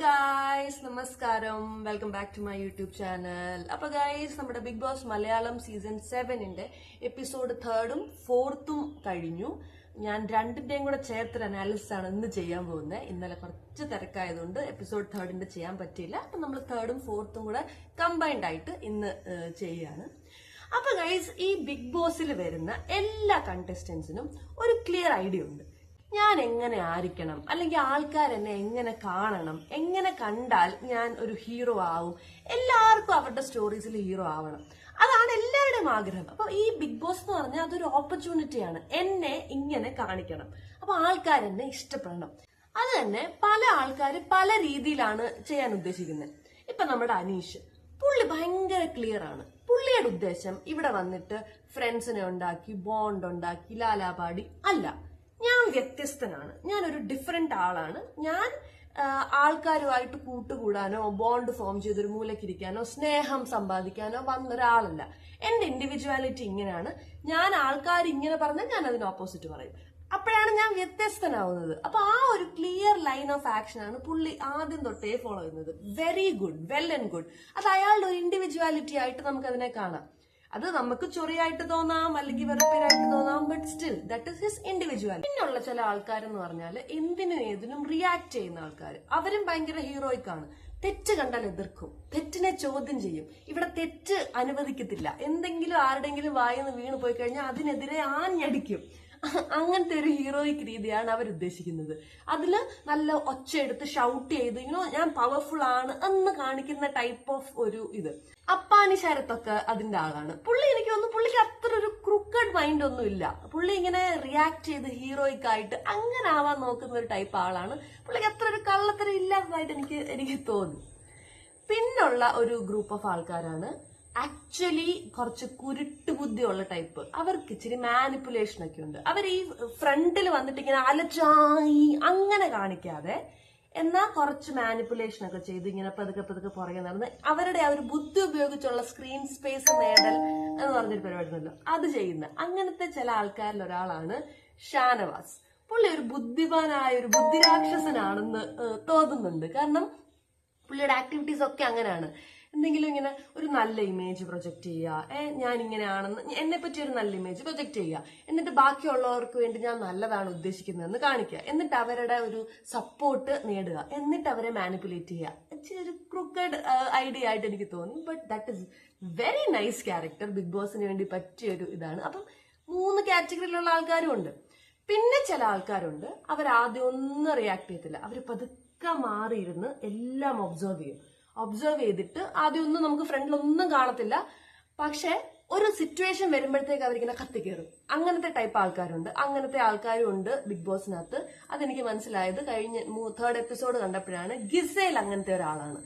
Guys, നമസ്കാരം. Welcome back to my YouTube channel. അപ്പൊ guys, നമ്മുടെ ബിഗ് ബോസ് മലയാളം സീസൺ 7 എപ്പിസോഡ് 3ഉം 4ഉം കഴിഞ്ഞു. ഞാൻ രണ്ടിന്റെയും കൂടെ ചേർത്തൊരു അനാലിസിസ് ആണ് ഇന്ന് ചെയ്യാൻ പോകുന്നത്. ഇന്നലെ കുറച്ച് തിരക്കായതുകൊണ്ട് എപ്പിസോഡ് 3 ചെയ്യാൻ പറ്റിയില്ല. അപ്പൊ നമ്മൾ 3ഉം 4ഉം കൂടെ കമ്പൈൻഡ് ആയിട്ട് ഇന്ന് ചെയ്യാണ്. അപ്പൊ ഗൈസ്, ഈ ബിഗ് ബോസിൽ വരുന്ന എല്ലാ കണ്ടസ്റ്റന്റ്സിനും ഒരു ക്ലിയർ ഐഡിയ ഉണ്ട്. ഞാൻ എങ്ങനെ ആയിരിക്കണം, അല്ലെങ്കിൽ ആൾക്കാർ എന്നെ എങ്ങനെ കാണണം, എങ്ങനെ കണ്ടാൽ ഞാൻ ഒരു ഹീറോ ആവും. എല്ലാവർക്കും അവരുടെ സ്റ്റോറീസിൽ ഹീറോ ആവണം. അതാണ് എല്ലാവരുടെയും ആഗ്രഹം. അപ്പൊ ഈ ബിഗ് ബോസ് എന്ന് പറഞ്ഞാൽ അതൊരു ഓപ്പർച്യൂണിറ്റിയാണ്. എന്നെ ഇങ്ങനെ കാണിക്കണം, അപ്പൊ ആൾക്കാർ എന്നെ ഇഷ്ടപ്പെടണം. അത് തന്നെ പല ആൾക്കാർ പല രീതിയിലാണ് ചെയ്യാൻ ഉദ്ദേശിക്കുന്നത്. ഇപ്പൊ നമ്മുടെ അനീഷ്, പുള്ളി ഭയങ്കര ക്ലിയർ ആണ്. പുള്ളിയുടെ ഉദ്ദേശം ഇവിടെ വന്നിട്ട് ഫ്രണ്ട്സിനെ ഉണ്ടാക്കി ബോണ്ട് ഉണ്ടാക്കി ലാലാപാടി അല്ല. ഞാൻ വ്യത്യസ്തനാണ്, ഞാനൊരു ഡിഫറെന്റ് ആളാണ്. ഞാൻ ആൾക്കാരുമായിട്ട് കൂട്ടുകൂടാനോ ബോണ്ട് ഫോം ചെയ്തൊരു മൂലക്കിരിക്കാനോ സ്നേഹം സമ്പാദിക്കാനോ വന്നൊരാളല്ല. എന്റെ ഇൻഡിവിജ്വാലിറ്റി ഇങ്ങനെയാണ്. ഞാൻ ആൾക്കാർ ഇങ്ങനെ പറഞ്ഞാൽ ഞാൻ അതിന് ഓപ്പോസിറ്റ് പറയും. അപ്പോഴാണ് ഞാൻ വ്യത്യസ്തനാവുന്നത്. അപ്പൊ ആ ഒരു ക്ലിയർ ലൈൻ ഓഫ് ആക്ഷൻ ആണ് പുള്ളി ആദ്യം തൊട്ടേ ഫോളോ ചെയ്യുന്നത്. Very good, well and good. അത് അയാളുടെ ഒരു ഇൻഡിവിജ്വാലിറ്റി ആയിട്ട് നമുക്ക് അതിനെ കാണാം. അത് നമുക്ക് ചൊറിയായിട്ട് തോന്നാം, അല്ലെങ്കിൽ വെറുപ്പിനായിട്ട് തോന്നാം, but still that is his individuality. പിന്നുള്ള ചില ആൾക്കാരെന്ന് പറഞ്ഞാൽ എന്തിനും ഏതിനും റിയാക്ട് ചെയ്യുന്ന ആൾക്കാർ. അവരും ഭയങ്കര ഹീറോയിക് ആണ്. തെറ്റ് കണ്ടാൽ എതിർക്കും, തെറ്റിനെ ചോദ്യം ചെയ്യും. ഇവിടെ തെറ്റ് അനുവദിക്കത്തില്ല. എന്തെങ്കിലും ആരുടെങ്കിലും വായിന്ന് വീണ് പോയി കഴിഞ്ഞാൽ അതിനെതിരെ ആഞ്ഞടിക്കും. അങ്ങനത്തെ ഒരു ഹീറോയിക് രീതിയാണ് അവർ ഉദ്ദേശിക്കുന്നത്. അതില് നല്ല ഒച്ചയെടുത്ത് ഷൗട്ട് ചെയ്ത് ഞാൻ പവർഫുൾ ആണ് എന്ന് കാണിക്കുന്ന ടൈപ്പ് ഓഫ് ഒരു ഇത്. അപ്പാനി ശരത്തൊക്കെ അതിന്റെ ആളാണ്. പുള്ളി എനിക്ക് തോന്നുന്നു പുള്ളിക്ക് അത്ര ഒരു ക്രൂക്കഡ് മൈൻഡ് ഒന്നും ഇല്ല. പുള്ളി ഇങ്ങനെ റിയാക്ട് ചെയ്ത് ഹീറോയിക് ആയിട്ട് അങ്ങനെ ആവാൻ നോക്കുന്ന ഒരു ടൈപ്പ് ആളാണ്. പുള്ളിക്ക് അത്ര ഒരു കള്ളത്തരം ഇല്ലാത്തതായിട്ട് എനിക്ക് തോന്നി. പിന്നുള്ള ഒരു ഗ്രൂപ്പ് ഓഫ് ആൾക്കാരാണ് ആക്ച്വലി കുറച്ച് കുരുട്ട് ബുദ്ധിയുള്ള ടൈപ്പ്. അവർക്ക് ഇച്ചിരി മാനിപ്പുലേഷൻ ഒക്കെ ഉണ്ട്. അവർ ഈ ഫ്രണ്ടിൽ വന്നിട്ട് ഇങ്ങനെ അലച്ചായി അങ്ങനെ കാണിക്കാതെ എന്നാൽ കുറച്ച് മാനിപ്പുലേഷൻ ഒക്കെ ചെയ്ത് ഇങ്ങനെ പതുക്കെ പതുക്കെ പുറകെ നടന്ന് അവരുടെ ആ ഒരു ബുദ്ധി ഉപയോഗിച്ചുള്ള സ്ക്രീൻ സ്പേസ് നേടൽ എന്ന് പറഞ്ഞൊരു പരിപാടി ഉണ്ടല്ലോ, അത് ചെയ്യുന്ന അങ്ങനത്തെ ചില ആൾക്കാരിൽ ഒരാളാണ് ഷാനവാസ്. പുള്ളി ഒരു ബുദ്ധിമാനായ ഒരു ബുദ്ധിരാക്ഷസനാണെന്ന് തോന്നുന്നുണ്ട്. കാരണം പുള്ളിയുടെ ആക്ടിവിറ്റീസ് ഒക്കെ അങ്ങനെയാണ്. എന്തെങ്കിലും ഇങ്ങനെ ഒരു നല്ല ഇമേജ് പ്രൊജക്ട് ചെയ്യുക, ഞാൻ ഇങ്ങനെയാണെന്ന് എന്നെ പറ്റി ഒരു നല്ല ഇമേജ് പ്രൊജക്ട് ചെയ്യുക, എന്നിട്ട് ബാക്കിയുള്ളവർക്ക് വേണ്ടി ഞാൻ നല്ലതാണ് ഉദ്ദേശിക്കുന്നതെന്ന് കാണിക്കുക, എന്നിട്ട് അവരുടെ ഒരു സപ്പോർട്ട് നേടുക, എന്നിട്ട് അവരെ മാനിപ്പുലേറ്റ് ചെയ്യുക. ഒരു ക്രൂക്കഡ് ഐഡിയ ആയിട്ട് എനിക്ക് തോന്നി. But that is very nice character. Bigg ബോസിന് വേണ്ടി പറ്റിയൊരു ഇതാണ്. അപ്പം 3 കാറ്റഗറിയിലുള്ള ആൾക്കാരും ഉണ്ട്. പിന്നെ ചില ആൾക്കാരുണ്ട്, അവരാദ്യം ഒന്നും റിയാക്ട് ചെയ്യത്തില്ല. അവർ പതുക്കെ മാറിയിരുന്ന് എല്ലാം ഒബ്സർവ് ചെയ്തിട്ട് ആദ്യം ഒന്നും നമുക്ക് ഫ്രണ്ടിലൊന്നും കാണത്തില്ല. പക്ഷെ ഒരു സിറ്റുവേഷൻ വരുമ്പോഴത്തേക്ക് അവരിങ്ങനെ കത്തിക്കയറും. അങ്ങനത്തെ ടൈപ്പ് ആൾക്കാരുണ്ട്. അങ്ങനത്തെ ആൾക്കാരും ഉണ്ട് ബിഗ് ബോസിനകത്ത്. അതെനിക്ക് മനസ്സിലായത് കഴിഞ്ഞ 3rd എപ്പിസോഡ് കണ്ടപ്പോഴാണ്. ഗിസേൽ അങ്ങനത്തെ ഒരാളാണ്.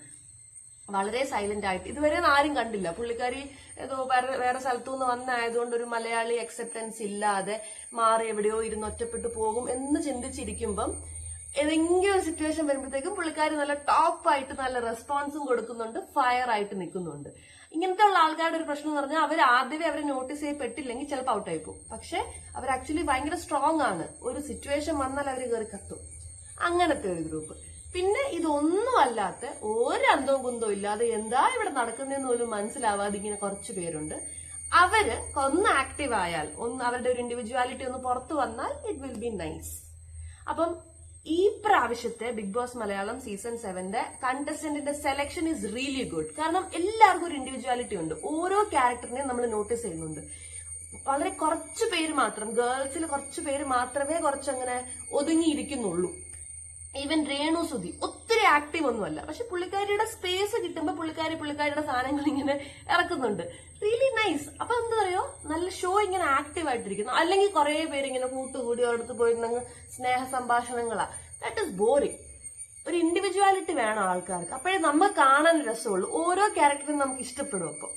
വളരെ സൈലന്റ് ആയിട്ട് ഇതുവരെ ആരും കണ്ടില്ല. പുള്ളിക്കാരി ഏതോ വേറെ സ്ഥലത്തു നിന്ന് വന്നായതുകൊണ്ട് ഒരു മലയാളി അക്സെപ്റ്റൻസ് ഇല്ലാതെ മാറി എവിടെയോ ഇരുന്ന് ഒറ്റപ്പെട്ടു പോകും എന്ന് ചിന്തിച്ചിരിക്കുമ്പം ഏതെങ്കിലും ഒരു സിറ്റുവേഷൻ വരുമ്പോഴത്തേക്കും പുള്ളിക്കാരി നല്ല ടോപ്പായിട്ട് നല്ല റെസ്പോൺസും കൊടുക്കുന്നുണ്ട്, ഫയർ ആയിട്ട് നിൽക്കുന്നുണ്ട്. ഇങ്ങനത്തെ ഉള്ള ആൾക്കാരുടെ ഒരു പ്രശ്നം എന്ന് പറഞ്ഞാൽ അവർ ആദ്യമേ അവരെ നോട്ടീസ് ചെയ്യപ്പെട്ടില്ലെങ്കിൽ ചിലപ്പോൾ ഔട്ടായി പോകും. പക്ഷെ അവർ ആക്ച്വലി ഭയങ്കര സ്ട്രോങ് ആണ്. ഒരു സിറ്റുവേഷൻ വന്നാൽ അവർ കയറി കത്തും. അങ്ങനത്തെ ഒരു ഗ്രൂപ്പ്. പിന്നെ ഇതൊന്നും അല്ലാത്ത ഒരു അന്തവും കുന്തവും ഇല്ലാതെ എന്താ ഇവിടെ നടക്കുന്നതെന്ന് പോലും മനസ്സിലാവാതെ ഇങ്ങനെ കുറച്ച് പേരുണ്ട്. അവര് ഒന്ന് ആക്റ്റീവ് ആയാൽ, അവരുടെ ഒരു ഇൻഡിവിജ്വാലിറ്റി ഒന്ന് പുറത്തു വന്നാൽ ഇറ്റ് വിൽ ബി നൈസ്. അപ്പം ഈ പ്രാവശ്യത്തെ ബിഗ് ബോസ് മലയാളം സീസൺ 7 കണ്ടസ്റ്റന്റിന്റെ സെലക്ഷൻ ഈസ് റിയലി ഗുഡ്. കാരണം എല്ലാവർക്കും ഒരു ഇൻഡിവിജ്വാലിറ്റി ഉണ്ട്. ഓരോ ക്യാരക്ടറിനെയും നമ്മൾ നോട്ടീസ് ചെയ്യുന്നുണ്ട്. വളരെ കുറച്ച് പേര് മാത്രം, ഗേൾസിൽ കുറച്ച് പേര് മാത്രമേ കുറച്ചങ്ങനെ ഒതുങ്ങിയിരിക്കുന്നുള്ളൂ. ഈവൻ രേണു സുധി ഒത്തിരി ആക്റ്റീവ് ഒന്നുമല്ല. പക്ഷെ പുള്ളിക്കാരിയുടെ സ്പേസ് കിട്ടുമ്പോൾ പുള്ളിക്കാരിയുടെ സാധനങ്ങൾ ഇങ്ങനെ ഇറക്കുന്നുണ്ട്. Really nice. അപ്പൊ എന്താ പറയോ, നല്ല ഷോ ഇങ്ങനെ ആക്റ്റീവ് ആയിട്ടിരിക്കുന്നു. അല്ലെങ്കിൽ കുറെ പേര് ഇങ്ങനെ കൂട്ടുകൂടി അടുത്ത് പോയിരുന്നെങ്കിൽ സ്നേഹ സംഭാഷണങ്ങളാ. That is boring. ഒരു ഇൻഡിവിജ്വാലിറ്റി വേണം ആൾക്കാർക്ക്. അപ്പോഴേ നമ്മൾ കാണാൻ രസമുള്ളൂ. ഓരോ ക്യാരക്ടറും നമുക്ക് ഇഷ്ടപ്പെടും. അപ്പൊ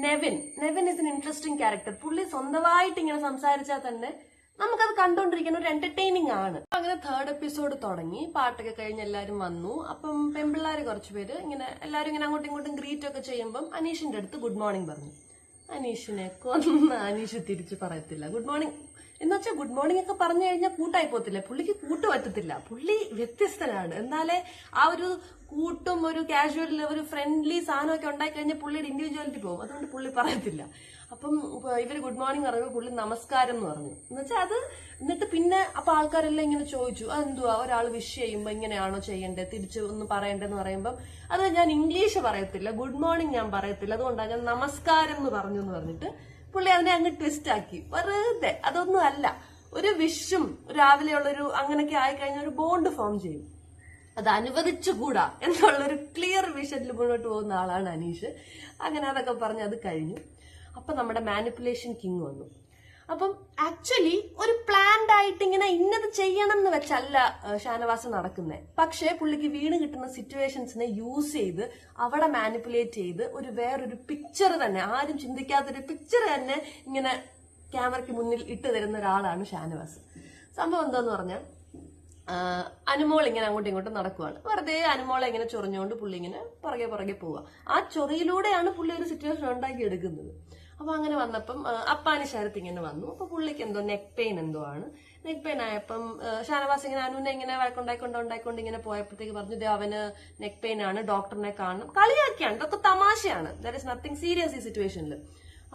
Nevin is an interesting character. പുള്ളി സ്വന്തമായിട്ട് ഇങ്ങനെ സംസാരിച്ചാൽ തന്നെ നമുക്കത് കണ്ടോണ്ടിരിക്കുന്ന ഒരു എന്റർടൈനിങ് ആണ്. അങ്ങനെ 3rd എപ്പിസോഡ് തുടങ്ങി. പാട്ടൊക്കെ കഴിഞ്ഞ് എല്ലാരും വന്നു. അപ്പം പെൺപിള്ളേര് കുറച്ച് പേര് ഇങ്ങനെ എല്ലാരും ഇങ്ങനെ അങ്ങോട്ടും ഇങ്ങോട്ടും ഗ്രീറ്റ് ഒക്കെ ചെയ്യുമ്പം അനീഷിന്റെ അടുത്ത് ഗുഡ് മോർണിംഗ് പറഞ്ഞു. അനീഷിനെ കൊന്ന അനീഷ് തിരിച്ചു പറയത്തില്ല. ഗുഡ് മോർണിംഗ് എന്ന് വെച്ചാൽ ഗുഡ് മോർണിംഗ് ഒക്കെ പറഞ്ഞു കഴിഞ്ഞാൽ കൂട്ടായി പോത്തില്ല. പുള്ളിക്ക് കൂട്ട് പറ്റത്തില്ല. പുള്ളി വ്യത്യസ്തനാണ്. എന്നാലേ ആ ഒരു കൂട്ടും ഒരു കാഷ്വൽ ഒരു ഫ്രണ്ട്ലി സാധനമൊക്കെ ഉണ്ടായി കഴിഞ്ഞാൽ പുള്ളിയുടെ ഇൻഡിവിജ്വാലിറ്റി പോകും. അതുകൊണ്ട് പുള്ളി പറയത്തില്ല. അപ്പം ഇവര് ഗുഡ് മോർണിംഗ് പറയുമ്പോൾ പുള്ളി നമസ്കാരം എന്ന് പറഞ്ഞു. എന്ന് വെച്ചാൽ അത് എന്നിട്ട് പിന്നെ അപ്പൊ ആൾക്കാരെല്ലാം ഇങ്ങനെ ചോദിച്ചു, അതെന്തുവാ ഒരാൾ വിഷ് ചെയ്യുമ്പോ ഇങ്ങനെയാണോ ചെയ്യേണ്ടത്, തിരിച്ച് ഒന്ന് പറയണ്ടെന്ന് പറയുമ്പോൾ അത് ഞാൻ ഇംഗ്ലീഷ് പറയത്തില്ല, ഗുഡ് മോർണിംഗ് ഞാൻ പറയത്തില്ല, അതുകൊണ്ടാണ് ഞാൻ നമസ്കാരം എന്ന് പറഞ്ഞു എന്ന് പറഞ്ഞിട്ട് പുള്ളി അതിനെ അങ്ങ് ട്വിസ്റ്റ് ആക്കി. വെറുതെ അതൊന്നും അല്ല. ഒരു വിഷും രാവിലെയുള്ളൊരു അങ്ങനെയൊക്കെ ആയിക്കഴിഞ്ഞാൽ ഒരു ബോണ്ട് ഫോം ചെയ്യും. അത് അനുവദിച്ചുകൂടാ എന്നുള്ളൊരു ക്ലിയർ വിഷനിൽ മുന്നോട്ട് പോകുന്ന ആളാണ് അനീഷ്. അങ്ങനെ അതൊക്കെ പറഞ്ഞ് അത് കഴിഞ്ഞു. അപ്പൊ നമ്മുടെ മാനിപ്പുലേഷൻ കിങ് വന്നു. അപ്പം ആക്ച്വലി ഒരു പ്ലാൻഡ് ആയിട്ട് ഇങ്ങനെ ഇന്നത് ചെയ്യണം എന്ന് വെച്ചല്ല ഷാനവാസ് നടക്കുന്നത്. പക്ഷേ പുള്ളിക്ക് വീണ് കിട്ടുന്ന സിറ്റുവേഷൻസിനെ യൂസ് ചെയ്ത് അവിടെ മാനിപ്പുലേറ്റ് ചെയ്ത് ഒരു വേറൊരു പിക്ചർ തന്നെ, ആരും ചിന്തിക്കാത്തൊരു പിക്ചർ തന്നെ ഇങ്ങനെ ക്യാമറയ്ക്ക് മുന്നിൽ ഇട്ട് തരുന്ന ഒരാളാണ് ഷാനവാസ്. സംഭവം എന്താന്ന് പറഞ്ഞാൽ അനുമോൾ ഇങ്ങനെ അങ്ങോട്ടും ഇങ്ങോട്ടും നടക്കുവാണ്. വെറുതെ അനുമോളെ ഇങ്ങനെ ചൊറിഞ്ഞുകൊണ്ട് പുള്ളി ഇങ്ങനെ പുറകെ പോവുക. ആ ചൊറിയിലൂടെയാണ് പുള്ളി ഒരു സിറ്റുവേഷൻ ഉണ്ടാക്കി എടുക്കുന്നത്. അപ്പൊ അങ്ങനെ വന്നപ്പം അപ്പാനി ശരത്ത് ഇങ്ങനെ വന്നു. അപ്പൊ പുള്ളിക്ക് എന്തോ നെക്ക് പെയിൻ എന്തോ ആണ്. നെക്ക് പെയിൻ ആയപ്പം ഷാനവാസ് ഇങ്ങനെ അനുവിനെ ഇങ്ങനെ വഴക്കുണ്ടായിക്കൊണ്ട് ഇങ്ങനെ പോയപ്പോഴത്തേക്ക് പറഞ്ഞു, ഇത് അവന് നെക്ക് പെയിൻ ആണ്, ഡോക്ടറിനെ കാണണം. കളിയാക്കിയാണ്, ഇതൊക്കെ തമാശയാണ്, ദർ ഇസ് നത്തിങ് സീരിയസ് ഈ സിറ്റുവേഷനിൽ.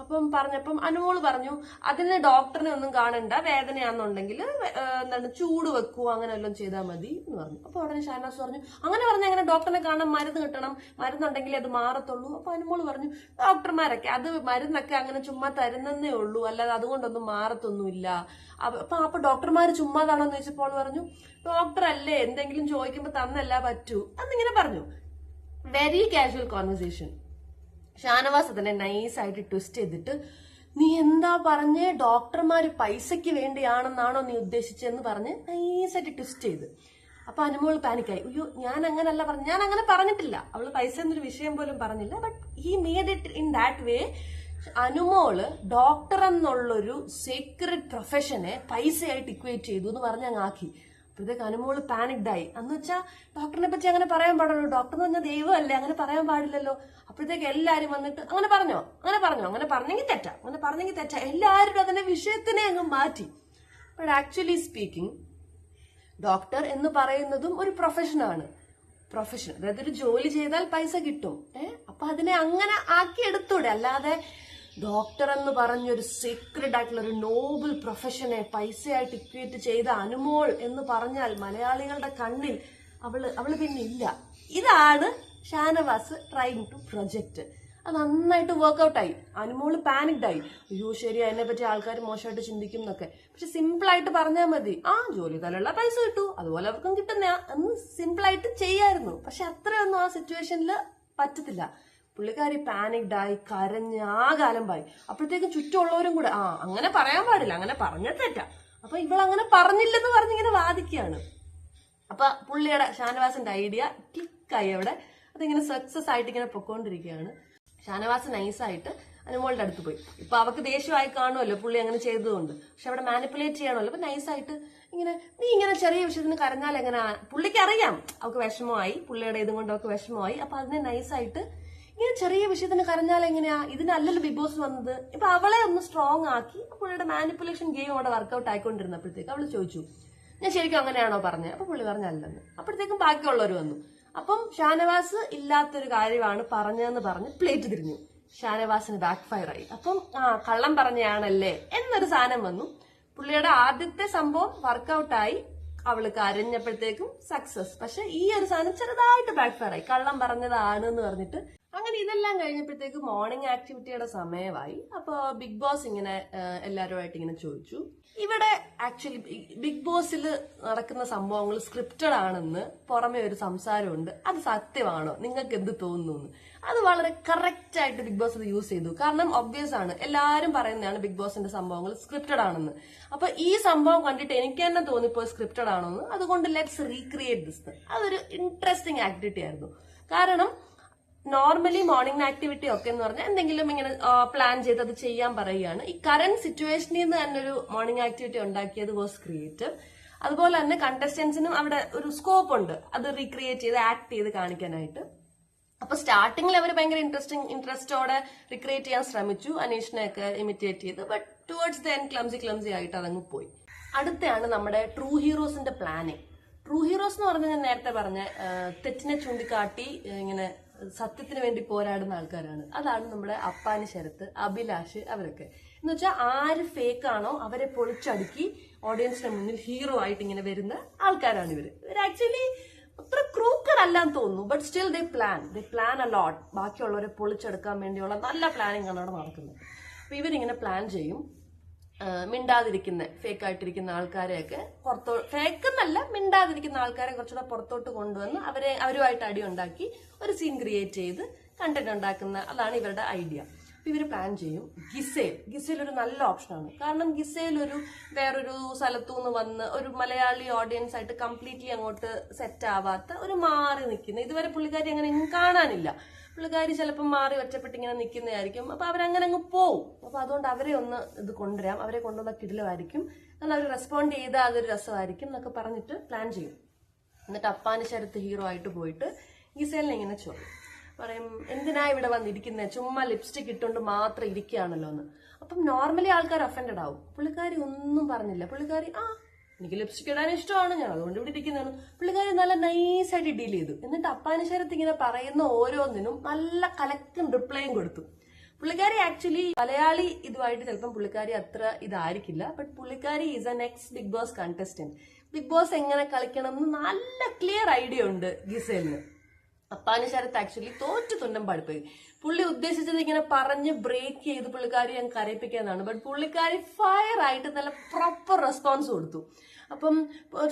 അപ്പം പറഞ്ഞപ്പം അനുമോള് പറഞ്ഞു, അതിന് ഡോക്ടറിനെ ഒന്നും കാണണ്ട, വേദനയാണെന്നുണ്ടെങ്കിൽ എന്താണ് ചൂട് വെക്കുക അങ്ങനെ വല്ലതും ചെയ്താൽ മതി എന്ന് പറഞ്ഞു. അപ്പൊ ഉടനെ ഷാനവാസ് പറഞ്ഞു, അങ്ങനെ അങ്ങനെ ഡോക്ടറിനെ കാണാൻ മരുന്ന് കിട്ടണം, മരുന്നുണ്ടെങ്കിൽ അത് മാറത്തുള്ളൂ. അപ്പൊ അനുമോള് പറഞ്ഞു, ഡോക്ടർമാരൊക്കെ അത് മരുന്നൊക്കെ അങ്ങനെ ചുമ്മാ തരുന്നേ ഉള്ളൂ, അല്ലാതെ അതുകൊണ്ടൊന്നും മാറത്തൊന്നുമില്ല. അപ്പൊ ഡോക്ടർമാര് ചുമ്മാതാണോന്ന് ചോദിച്ചപ്പോൾ പറഞ്ഞു, ഡോക്ടർ അല്ലേ, എന്തെങ്കിലും ചോദിക്കുമ്പോ തന്നല്ല പറ്റൂ എന്നിങ്ങനെ പറഞ്ഞു. Very casual conversation. ഷാനവാസ് അതിനെ നൈസായിട്ട് ട്വിസ്റ്റ് ചെയ്തിട്ട്, നീ എന്താ പറഞ്ഞേ, ഡോക്ടർമാര് പൈസയ്ക്ക് വേണ്ടിയാണെന്നാണോ നീ ഉദ്ദേശിച്ചെന്ന് പറഞ്ഞ് നൈസായിട്ട് ട്വിസ്റ്റ് ചെയ്ത്. അപ്പൊ അനുമോൾ പാനിക്കായി. അയ്യോ ഞാൻ അങ്ങനല്ല പറഞ്ഞു, ഞാൻ അങ്ങനെ പറഞ്ഞിട്ടില്ല, അവള് പൈസ എന്നൊരു വിഷയം പോലും പറഞ്ഞില്ല. But he made it in that way. Anumol doctor എന്നുള്ളൊരു സീക്രട്ട് പ്രൊഫഷനെ പൈസയായിട്ട് ഇക്വേറ്റ് ചെയ്തു എന്ന് പറഞ്ഞ് അങ്ങ് ആക്കി. അപ്പോഴത്തേക്ക് അനുമോള് പാനിക്ഡ് ആയി. എന്ന് വെച്ചാൽ ഡോക്ടറിനെ പറ്റി അങ്ങനെ പറയാൻ പാടുള്ളൂ, ഡോക്ടർ എന്ന് പറഞ്ഞാൽ ദൈവമല്ലേ, അങ്ങനെ പറയാൻ പാടില്ലല്ലോ. അപ്പോഴത്തേക്ക് എല്ലാരും വന്നിട്ട് അങ്ങനെ പറഞ്ഞെങ്കിൽ തെറ്റാ, എല്ലാവരും അതിന്റെ വിഷയത്തിനെ അങ്ങ് മാറ്റി. ബട്ട് ആക്ച്വലി സ്പീക്കിംഗ്, ഡോക്ടർ എന്ന് പറയുന്നതും ഒരു പ്രൊഫഷൻ, അതായത് ഒരു ജോലി ചെയ്താൽ പൈസ കിട്ടും. അപ്പൊ അതിനെ അങ്ങനെ ആക്കിയെടുത്തൂടെ. അല്ലാതെ ഡോക്ടർ എന്ന് പറഞ്ഞൊരു സീക്രട്ട് ആയിട്ടുള്ള ഒരു നോബിൾ പ്രൊഫഷനെ പൈസയായിട്ട് ഇക്വേറ്റ് ചെയ്ത അനുമോൾ എന്ന് പറഞ്ഞാൽ മലയാളികളുടെ കണ്ണിൽ അവള് പിന്നെ ഇല്ല. ഇതാണ് ഷാനവാസ് ട്രൈങ് ടു പ്രൊജക്ട്. അത് നന്നായിട്ട് വർക്ക്ഔട്ടായി. അനുമോള് പാനിക്ഡ് ആയി. അയ്യോ ശരി, അതിനെ പറ്റി ആൾക്കാർ മോശമായിട്ട് ചിന്തിക്കും എന്നൊക്കെ. പക്ഷെ സിമ്പിൾ ആയിട്ട് പറഞ്ഞാൽ മതി, ജോലി തലുള്ള പൈസ കിട്ടൂ, അതുപോലെ അവർക്കും കിട്ടുന്ന എന്ന് സിമ്പിൾ ആയിട്ട് ചെയ്യായിരുന്നു. പക്ഷെ അത്രയൊന്നും ആ സിറ്റുവേഷനിൽ പറ്റത്തില്ല. പുള്ളിക്കാരി പാനിക്ഡ് ആയി, കരഞ്ഞ് ആകാലമ്പായി. അപ്പോഴത്തേക്കും ചുറ്റുമുള്ളവരും കൂടെ അങ്ങനെ പറയാൻ പാടില്ല, അങ്ങനെ പറഞ്ഞാൽ തെറ്റാ, അപ്പൊ ഇവളങ്ങനെ പറഞ്ഞില്ലെന്ന് പറഞ്ഞിങ്ങനെ വാദിക്കുകയാണ്. അപ്പൊ പുള്ളിയുടെ ഷാനവാസിന്റെ ഐഡിയ ക്ലിക്കായി അവിടെ. അതിങ്ങനെ സക്സസ് ആയിട്ട് ഇങ്ങനെ പൊക്കോണ്ടിരിക്കുകയാണ്. ഷാനവാസ് നൈസായിട്ട് അനുമോളുടെ അടുത്ത് പോയി. ഇപ്പൊ അവർക്ക് ദേഷ്യമായി കാണുമല്ലോ പുള്ളി അങ്ങനെ ചെയ്തതുകൊണ്ട്. പക്ഷെ അവിടെ മാനിപ്പുലേറ്റ് ചെയ്യണമല്ലോ. അപ്പൊ നൈസായിട്ട് ഇങ്ങനെ, നീ ഇങ്ങനെ ചെറിയ വിഷയത്തിന് കരഞ്ഞാൽ എങ്ങനെ, പുള്ളിക്ക് അറിയാം അവർക്ക് വിഷമമായി, പുള്ളിയുടെ ഇതും കൊണ്ട് അവർക്ക് വിഷമമായി. അപ്പൊ അതിനെ നൈസായിട്ട് ഇങ്ങനെ ചെറിയ വിഷയത്തിന് കരഞ്ഞാൽ എങ്ങനെയാ, ഇതിനല്ലല്ലോ ബിഗ് ബോസ് വന്നത്. ഇപ്പൊ അവളെ ഒന്ന് സ്ട്രോങ് ആക്കി പുള്ളിയുടെ മാനിപ്പുലേഷൻ ഗെയിം അവിടെ വർക്ക്ഔട്ട് ആയിക്കൊണ്ടിരുന്നപ്പോഴത്തേക്ക് അവള് ചോദിച്ചു, ഞാൻ ശരിക്കും അങ്ങനെയാണോ പറഞ്ഞത്? അപ്പൊ പുള്ളി പറഞ്ഞല്ലെന്ന്. അപ്പോഴത്തേക്കും ബാക്കിയുള്ളവർ വന്നു. അപ്പം ഷാനവാസ് ഇല്ലാത്തൊരു കാര്യമാണ് പറഞ്ഞതെന്ന് പറഞ്ഞ് പ്ലേറ്റ് തിരിഞ്ഞു. ഷാനവാസിന് ബാക്ക് ഫയർ ആയി. അപ്പം കള്ളം പറഞ്ഞയാണല്ലേ എന്നൊരു സാധനം വന്നു. പുള്ളിയുടെ ആദ്യത്തെ സംഭവം വർക്ക്ഔട്ടായി, അവള് കരഞ്ഞപ്പോഴത്തേക്കും സക്സസ്. പക്ഷെ ഈ ഒരു സാധനം ചെറുതായിട്ട് ബാക്ക് ഫയർ ആയി, കള്ളം പറഞ്ഞതാണ് എന്ന് പറഞ്ഞിട്ട്. അങ്ങനെ ഇതെല്ലാം കഴിഞ്ഞപ്പോഴത്തേക്ക് മോർണിംഗ് ആക്ടിവിറ്റിയുടെ സമയമായി. അപ്പൊ ബിഗ് ബോസ് ഇങ്ങനെ എല്ലാവരുമായിട്ട് ഇങ്ങനെ ചോദിച്ചു, ഇവിടെ ആക്ച്വലി ബിഗ് ബോസിൽ നടക്കുന്ന സംഭവങ്ങൾ സ്ക്രിപ്റ്റഡ് ആണെന്ന് പുറമെ ഒരു സംസാരമുണ്ട്, അത് സത്യമാണോ, നിങ്ങൾക്ക് എന്ത് തോന്നുന്നു? അത് വളരെ കറക്റ്റ് ആയിട്ട് ബിഗ് ബോസ് അത് യൂസ് ചെയ്തു. കാരണം ഒബ്വിയസ് ആണ്, എല്ലാവരും പറയുന്നതാണ് ബിഗ് ബോസിന്റെ സംഭവങ്ങൾ സ്ക്രിപ്റ്റഡ് ആണെന്ന്. അപ്പൊ ഈ സംഭവം കണ്ടിട്ട് എനിക്ക് തന്നെ തോന്നിപ്പോ സ്ക്രിപ്റ്റഡ് ആണോന്ന്. അതുകൊണ്ട് ലെറ്റ്സ് റീക്രിയേറ്റ് ദിസ്. അതൊരു ഇൻട്രസ്റ്റിംഗ് ആക്ടിവിറ്റി ആയിരുന്നു. കാരണം നോർമലി മോർണിംഗ് ആക്ടിവിറ്റി ഒക്കെ എന്ന് പറഞ്ഞാൽ എന്തെങ്കിലും ഇങ്ങനെ പ്ലാൻ ചെയ്ത് അത് ചെയ്യാൻ പറയുകയാണ്. ഈ കറന്റ് സിറ്റുവേഷനിൽ നിന്ന് തന്നെ ഒരു മോർണിംഗ് ആക്ടിവിറ്റി ഉണ്ടാക്കിയത് വാസ് ക്രിയേറ്റീവ്. അതുപോലെ തന്നെ കണ്ടസ്റ്റന്റ്സിനും അവിടെ ഒരു സ്കോപ്പ് ഉണ്ട് അത് റീക്രിയേറ്റ് ചെയ്ത് ആക്ട് ചെയ്ത് കാണിക്കാനായിട്ട്. അപ്പൊ സ്റ്റാർട്ടിങ്ങിൽ അവർ ഭയങ്കര ഇൻട്രസ്റ്റോടെ റിക്രിയേറ്റ് ചെയ്യാൻ ശ്രമിച്ചു, അനീഷിനെയൊക്കെ ഇമിറ്റേറ്റ് ചെയ്ത്. But towards the end clumsy ആയിട്ട് അതങ്ങ് പോയി. അടുത്താണ് നമ്മുടെ ട്രൂ ഹീറോസിന്റെ പ്ലാനിങ്. ട്രൂ ഹീറോസ് എന്ന് പറഞ്ഞാൽ ഞാൻ നേരത്തെ പറഞ്ഞ തെറ്റിനെ ചൂണ്ടിക്കാട്ടി ഇങ്ങനെ സത്യത്തിന് വേണ്ടി പോരാടുന്ന ആൾക്കാരാണ്. അതാണ് നമ്മുടെ അപ്പാനി ശരത്ത്, അഭിലാഷ്, അവരൊക്കെ. എന്ന് വെച്ചാൽ ആര് ഫേക്ക് ആണോ അവരെ പൊളിച്ചടുക്കി ഓഡിയൻസിന്റെ മുന്നിൽ ഹീറോ ആയിട്ട് ഇങ്ങനെ വരുന്ന ആൾക്കാരാണ് ഇവര്. ആക്ച്വലി അത്ര ക്രൂക്കഡ് അല്ലാന്ന് തോന്നുന്നു, ബട്ട് സ്റ്റിൽ ദേ പ്ലാൻ അ ലോട്ട്. ബാക്കിയുള്ളവരെ പൊളിച്ചെടുക്കാൻ വേണ്ടിയുള്ള നല്ല പ്ലാനിങ് ആണ് അവിടെ നടക്കുന്നത്. അപ്പൊ ഇവരിങ്ങനെ പ്ലാൻ ചെയ്യും, മിണ്ടാതിരിക്കുന്ന ഫേക്ക് ആയിട്ടിരിക്കുന്ന ആൾക്കാരെയൊക്കെ ഫേക്ക് എന്നല്ല, മിണ്ടാതിരിക്കുന്ന ആൾക്കാരെ കുറച്ചുകൂടെ പുറത്തോട്ട് കൊണ്ടുവന്ന് അവരുമായിട്ട് അടി ഉണ്ടാക്കി ഒരു സീൻ ക്രിയേറ്റ് ചെയ്ത് കണ്ടന്റ് ഉണ്ടാക്കുന്ന, അതാണ് ഇവരുടെ ഐഡിയ. അപ്പൊ ഇവര് പ്ലാൻ ചെയ്യും. ഗിസേൽ ഒരു നല്ല ഓപ്ഷനാണ്. കാരണം ഗിസേൽ വേറൊരു സ്ഥലത്തുനിന്ന് വന്ന് ഒരു മലയാളി ഓഡിയൻസ് ആയിട്ട് കംപ്ലീറ്റ്ലി അങ്ങോട്ട് സെറ്റ് ആവാത്ത ഒരു മാറി നിൽക്കുന്ന, ഇതുവരെ പുള്ളിക്കാരി അങ്ങനെ കാണാനില്ല. പുള്ളിക്കാരി ചിലപ്പോൾ മാറി ഒറ്റപ്പെട്ട് ഇങ്ങനെ നിൽക്കുന്നതായിരിക്കും. അപ്പൊ അവരങ്ങനെ അങ്ങ് പോവും. അപ്പൊ അതുകൊണ്ട് അവരെ ഒന്ന് ഇത് കൊണ്ടുവരാം, അവരെ കൊണ്ടുവന്ന കിടിലമായിരിക്കും, എന്നാൽ അവർ റെസ്പോണ്ട് ചെയ്താൽ അതൊരു രസമായിരിക്കും എന്നൊക്കെ പറഞ്ഞിട്ട് പ്ലാൻ ചെയ്യും. എന്നിട്ട് അപ്പാനി ശരത്ത് ഹീറോ ആയിട്ട് പോയിട്ട് ഗിസേലിനെ ഇങ്ങനെ പറയും, എന്തിനാ ഇവിടെ വന്നിരിക്കുന്നത്, ചുമ്മാ ലിപ്സ്റ്റിക് ഇട്ടുകൊണ്ട് മാത്രം ഇരിക്കുകയാണല്ലോ എന്ന്. അപ്പം നോർമലി ആൾക്കാർ ഒഫൻഡഡ് ആവും. പുള്ളിക്കാരി ഒന്നും പറഞ്ഞില്ല. പുള്ളിക്കാരി എനിക്ക് ലിപ്സ്റ്റിക് ഇടാൻ ഇഷ്ടമാണ്, ഞാൻ അതുകൊണ്ട് ഇവിടെ ഇരിക്കുന്നതാണ്. പുള്ളിക്കാരി നല്ല നൈസായിട്ട് ഡീൽ ചെയ്തു. എന്നിട്ട് അപ്പാനി ശരത്ത് ഇങ്ങനെ പറയുന്ന ഓരോന്നിനും നല്ല കലക്കം റിപ്ലൈയും കൊടുത്തു. പുള്ളിക്കാരി ആക്ച്വലി മലയാളി ഇതുമായിട്ട് ചിലപ്പം പുള്ളിക്കാരി അത്ര ഇതായിരിക്കില്ല, ബട്ട് പുള്ളിക്കാരി is a next Bigg Boss contestant. Bigg Boss എങ്ങനെ കളിക്കണം എന്ന് നല്ല ക്ലിയർ ഐഡിയ ഉണ്ട് ഗിസേലിന്. അപ്പാനി ശരത്ത് ആക്ച്വലി തോറ്റു തുണ്ടം പാടിപ്പോയി. പുള്ളി ഉദ്ദേശിച്ചത് ഇങ്ങനെ പറഞ്ഞ് ബ്രേക്ക് ചെയ്ത് പുള്ളിക്കാരി ഞാൻ കരയിപ്പിക്കാന്നാണ്. ബട്ട് പുള്ളിക്കാരി ഫയർ ആയിട്ട് നല്ല പ്രോപ്പർ റെസ്പോൺസ് കൊടുത്തു. അപ്പം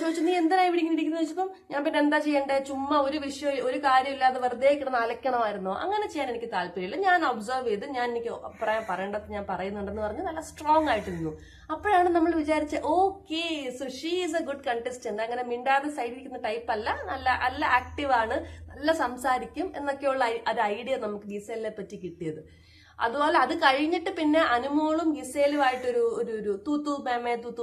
ചോദിച്ചു, നീ എന്തിനാ ഇവിടെ ഇങ്ങനെ ഇരിക്കുന്നത് ചോദിച്ചപ്പം ഞാൻ പിന്നെ എന്താ ചെയ്യണ്ടേ, ചുമ്മാ ഒരു കാര്യമില്ലാതെ വെറുതെ കിടന്ന് അലക്കണമായിരുന്നോ, അങ്ങനെ ചെയ്യാൻ എനിക്ക് താല്പര്യമില്ല, ഞാൻ ഒബ്സർവ് ചെയ്ത് എനിക്ക് അഭിപ്രായം പറയേണ്ടത് ഞാൻ പറയുന്നുണ്ടെന്ന് പറഞ്ഞ് നല്ല സ്ട്രോങ് ആയിട്ട് നിന്നു. അപ്പോഴാണ് നമ്മൾ വിചാരിച്ചത്, okay so she is A good contestant, അങ്ങനെ മിണ്ടാതെ സൈഡിലിരിക്കുന്ന ടൈപ്പ് അല്ല, നല്ല ആക്റ്റീവ് ആണ്, നല്ല സംസാരിക്കും എന്നൊക്കെയുള്ള ഒരു ഐഡിയ നമുക്ക് ഗിസേലിനെ പറ്റി കിട്ടിയത്. അതുപോലെ അത് കഴിഞ്ഞിട്ട് പിന്നെ അനുമോളും ഗിസേലുമായിട്ടൊരു ഒരു തൂത്തു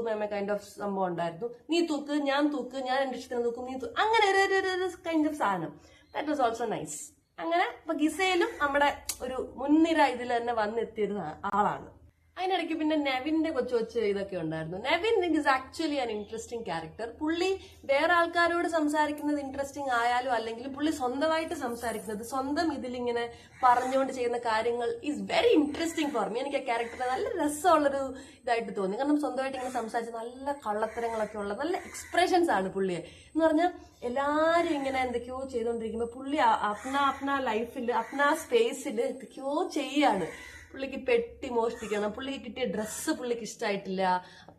മേമ കൈൻഡ് ഓഫ് സംഭവം ഉണ്ടായിരുന്നു. നീ തൂക്ക്, ഞാൻ എന്റെ ഇഷ്ടത്തിന് തൂക്കും, നീ അങ്ങനെ ഒരു കൈൻഡ് ഓഫ് സാധനം. That was also nice. അങ്ങനെ ഇപ്പൊ ഗിസേലും നമ്മുടെ ഒരു മുൻനിര ഇതിൽ തന്നെ വന്നെത്തിയൊരു ആളാണ്. അതിനിടയ്ക്ക് പിന്നെ നെവിന്റെ കൊച്ചു ഇതൊക്കെ ഉണ്ടായിരുന്നു. Nevin is actually an interesting character. പുള്ളി വേറെ ആൾക്കാരോട് സംസാരിക്കുന്നത് ഇൻട്രസ്റ്റിംഗ് ആയാലും അല്ലെങ്കിലും പുള്ളി സ്വന്തമായിട്ട് സംസാരിക്കുന്നത്, സ്വന്തം ഇതിലിങ്ങനെ പറഞ്ഞുകൊണ്ട് ചെയ്യുന്ന കാര്യങ്ങൾ is very interesting for me. എനിക്ക് ആ ക്യാരക്ടർ നല്ല രസമുള്ളൊരു ഇതായിട്ട് തോന്നി. കാരണം സ്വന്തമായിട്ട് ഇങ്ങനെ സംസാരിച്ച് നല്ല കള്ളത്തരങ്ങളൊക്കെ ഉള്ള നല്ല എക്സ്പ്രഷൻസ് ആണ് പുള്ളിയെ. എന്ന് പറഞ്ഞാൽ എല്ലാരും ഇങ്ങനെ എന്തൊക്കെയോ ചെയ്തുകൊണ്ടിരിക്കുമ്പോൾ പുള്ളി അപ്ന ലൈഫിൽ അപ്ന സ്പേസിൽ എന്തൊക്കെയോ ചെയ്യാണ്. പുള്ളിക്ക് പെട്ടി മോഷ്ടിക്കണം, പുള്ളിക്ക് കിട്ടിയ ഡ്രസ്സ് പുള്ളിക്ക് ഇഷ്ടമായിട്ടില്ല,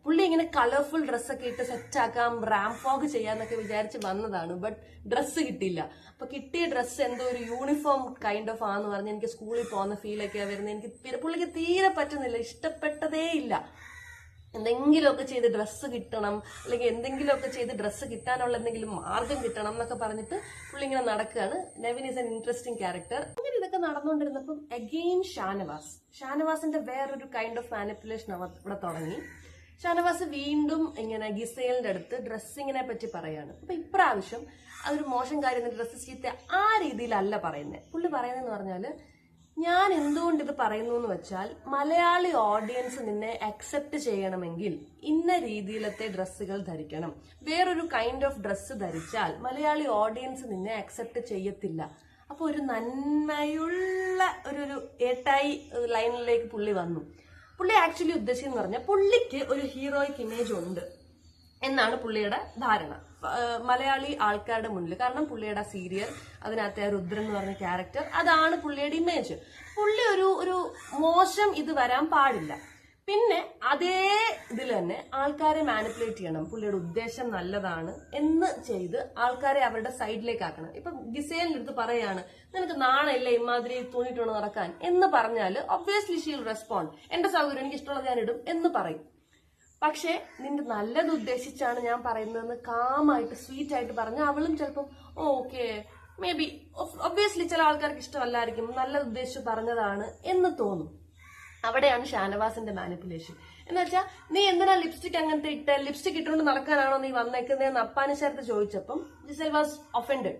പുള്ളി ഇങ്ങനെ കളർഫുൾ ഡ്രസ്സൊക്കെ ഇട്ട് സെറ്റാക്കാം, റാമ്പ് വാക്ക് ചെയ്യാന്നൊക്കെ വിചാരിച്ച് വന്നതാണ്. ബട്ട് ഡ്രസ്സ് കിട്ടിയില്ല. അപ്പൊ കിട്ടിയ ഡ്രസ്സ് എന്തോ ഒരു യൂണിഫോം കൈൻഡ് ഓഫ് ആന്ന് പറഞ്ഞ് എനിക്ക് സ്കൂളിൽ പോകുന്ന ഫീലൊക്കെയാ വരുന്നത്. എനിക്ക് പുള്ളിക്ക് തീരെ പറ്റുന്നില്ല, ഇഷ്ടപ്പെട്ടതേ ഇല്ല. എന്തെങ്കിലുമൊക്കെ ചെയ്ത് ഡ്രസ്സ് കിട്ടണം, അല്ലെങ്കിൽ എന്തെങ്കിലുമൊക്കെ ചെയ്ത് ഡ്രസ്സ് കിട്ടാനുള്ള എന്തെങ്കിലും മാർഗം കിട്ടണം എന്നൊക്കെ പറഞ്ഞിട്ട് പുള്ളി ഇങ്ങനെ നടക്കുകയാണ്. Nevin is an interesting character. അങ്ങനെ ഇതൊക്കെ നടന്നുകൊണ്ടിരുന്നപ്പം അഗെയിൻ ഷാനവാസിന്റെ വേറൊരു കൈൻഡ് ഓഫ് മാനിപ്പുലേഷൻ ഇവിടെ തുടങ്ങി. ഷാനവാസ് വീണ്ടും ഇങ്ങനെ ഗിസേലിന്റെ അടുത്ത് ഡ്രസ്സിങ്ങിനെ പറ്റി പറയാണ്. അപ്പൊ ഇപ്രാവശ്യം അതൊരു മോശം കാര്യം, ഡ്രസ്സ് ചീത്ത ആ രീതിയിലല്ല പറയുന്നത്. പുള്ളി പറയുന്നതെന്ന് പറഞ്ഞാല്, ഞാൻ എന്തുകൊണ്ട് ഇത് പറയുന്നു എന്ന് വെച്ചാൽ, മലയാളി ഓഡിയൻസ് നിന്നെ അക്സെപ്റ്റ് ചെയ്യണമെങ്കിൽ ഇന്ന രീതിയിലത്തെ ഡ്രസ്സുകൾ ധരിക്കണം. വേറൊരു കൈൻഡ് ഓഫ് ഡ്രസ്സ് ധരിച്ചാൽ മലയാളി ഓഡിയൻസ് നിന്നെ അക്സെപ്റ്റ് ചെയ്യത്തില്ല. അപ്പൊ ഒരു നന്മയുള്ള ഒരു ഏട്ടായി ലൈനിലേക്ക് പുള്ളി വന്നു. പുള്ളി ആക്ച്വലി ഉദ്ദേശിച്ചെന്ന് പറഞ്ഞാൽ, പുള്ളിക്ക് ഒരു ഹീറോയിക് ഇമേജ് ഉണ്ട് എന്നാണ് പുള്ളിയുടെ ധാരണ മലയാളി ആൾക്കാരുടെ മുന്നിൽ. കാരണം പുള്ളിയുടെ സീരിയൽ, അതിനകത്തെ ആ രുദ്രൻ എന്ന് പറഞ്ഞ ക്യാരക്ടർ, അതാണ് പുള്ളിയുടെ ഇമേജ്. പുള്ളി ഒരു മോശം ഇത് വരാൻ പാടില്ല. പിന്നെ അതേ ഇതിൽ തന്നെ ആൾക്കാരെ മാനിപ്പുലേറ്റ് ചെയ്യണം. പുള്ളിയുടെ ഉദ്ദേശം നല്ലതാണ് എന്ന് ചെയ്ത് ആൾക്കാരെ അവരുടെ സൈഡിലേക്ക് ആക്കണം. ഇപ്പൊ ഗിസേലിന്റെ അടുത്ത് പറയാണ്, നിനക്ക് നാണല്ലേ ഇമാതിരി തുണിയിട്ടോണ്ട് നടക്കാൻ എന്ന് പറഞ്ഞാല് ഒബ്വിയസ്ലി ഷീൽ റെസ്പോണ്ട്, എന്റെ സൗകര്യം, എനിക്ക് ഇഷ്ടമുള്ളത് ഞാൻ ഇടും എന്ന് പറയും. പക്ഷെ നിന്റെ നല്ലത് ഉദ്ദേശിച്ചാണ് ഞാൻ പറയുന്നതെന്ന് കാമായിട്ട് സ്വീറ്റ് ആയിട്ട് പറഞ്ഞ അവളും ചിലപ്പം ഓക്കെ മേ ബി ഒബ്വിയസ്ലി ചില ആൾക്കാർക്ക് ഇഷ്ടമല്ലായിരിക്കും, നല്ലത് ഉദ്ദേശിച്ച് പറഞ്ഞതാണ് എന്ന് തോന്നും. അവിടെയാണ് ഷാനവാസിന്റെ മാനിപ്പുലേഷൻ. എന്ന് വെച്ചാൽ, നീ എന്തിനാ ലിപ്സ്റ്റിക് അങ്ങനത്തെ ലിപ്സ്റ്റിക് ഇട്ടുകൊണ്ട് നടക്കാനാണോ നീ വന്നേക്കുന്നതെന്ന് അപ്പാനി ശരത്ത് ചോദിച്ചപ്പം ഗിസേൽ വാസ് ഒഫൻഡഡ്.